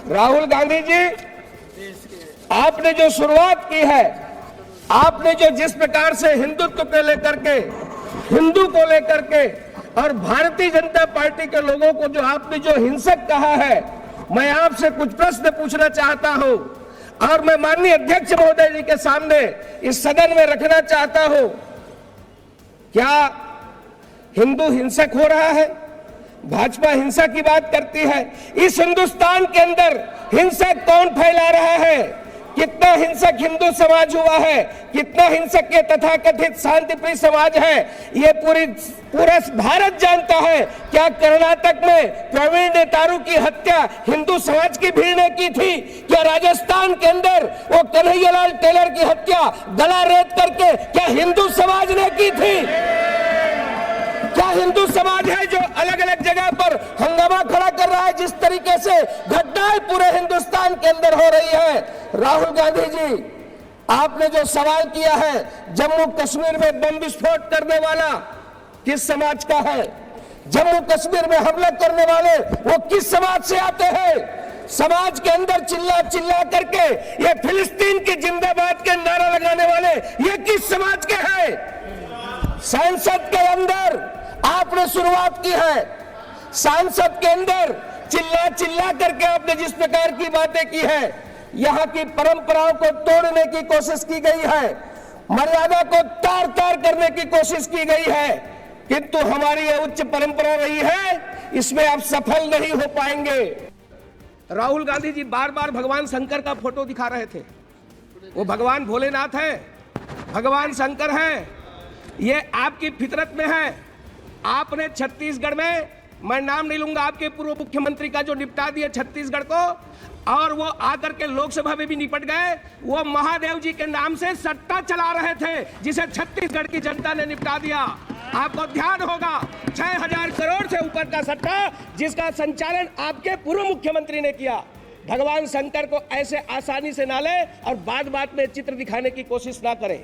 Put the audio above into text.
राहुल गांधी जी, आपने जो शुरुआत की है, आपने जो जिस प्रकार से हिंदुत्व को लेकर के, हिंदू को लेकर के और भारतीय जनता पार्टी के लोगों को जो आपने जो हिंसक कहा है, मैं आपसे कुछ प्रश्न पूछना चाहता हूं और मैं माननीय अध्यक्ष महोदय जी के सामने इस सदन में रखना चाहता हूं। क्या हिंदू हिंसक हो रहा है? भाजपा हिंसा की बात करती है। इस हिंदुस्तान के अंदर हिंसा कौन फैला रहा है? कितना हिंसक हिंदू समाज हुआ है, कितना हिंसक ये तथाकथित शांतिप्रिय समाज है, ये पूरा भारत जानता है। क्या कर्नाटक में प्रवीण नेतारू की हत्या हिंदू समाज की भीड़ ने की थी? क्या राजस्थान के अंदर वो कन्हैयालाल टेलर की हत्या गला रेत करके क्या हिंदू समाज ने की थी? क्या हिंदू समाज है जो अलग अलग जगह पर हंगामा खड़ा कर रहा है? जिस तरीके से घटनाएं पूरे हिंदुस्तान के अंदर हो रही है। राहुल गांधी जी, आपने जो सवाल किया है, जम्मू कश्मीर में बम विस्फोट करने वाला किस समाज का है? जम्मू कश्मीर में हमला करने वाले वो किस समाज से आते हैं? समाज के अंदर चिल्ला चिल्ला करके ये फिलिस्तीन की जिंदाबाद के नारा लगाने वाले ये किस समाज के हैं? संसद के अंदर आपने शुरुआत की है, सांसद के अंदर चिल्ला चिल्ला करके आपने जिस प्रकार की बातें की है, यहाँ की परंपराओं को तोड़ने की कोशिश की गई है, मर्यादा को तार तार करने की कोशिश की गई है, किंतु हमारी यह उच्च परंपरा रही है, इसमें आप सफल नहीं हो पाएंगे। राहुल गांधी जी बार बार भगवान शंकर का फोटो दिखा रहे थे। वो भगवान भोलेनाथ है, भगवान शंकर है, ये आपकी फितरत में है। आपने छत्तीसगढ़ में, मैं नाम नहीं लूंगा, आपके पूर्व मुख्यमंत्री का जो निपटा दिया छत्तीसगढ़ को, और वो आकर के लोकसभा में भी निपट गए। वो महादेव जी के नाम से सट्टा चला रहे थे, जिसे छत्तीसगढ़ की जनता ने निपटा दिया। आपको ध्यान होगा, 6000 करोड़ से ऊपर का सट्टा, जिसका संचालन आपके पूर्व मुख्यमंत्री ने किया। भगवान शंकर को ऐसे आसानी से ना ले और बात बात में चित्र दिखाने की कोशिश ना करें।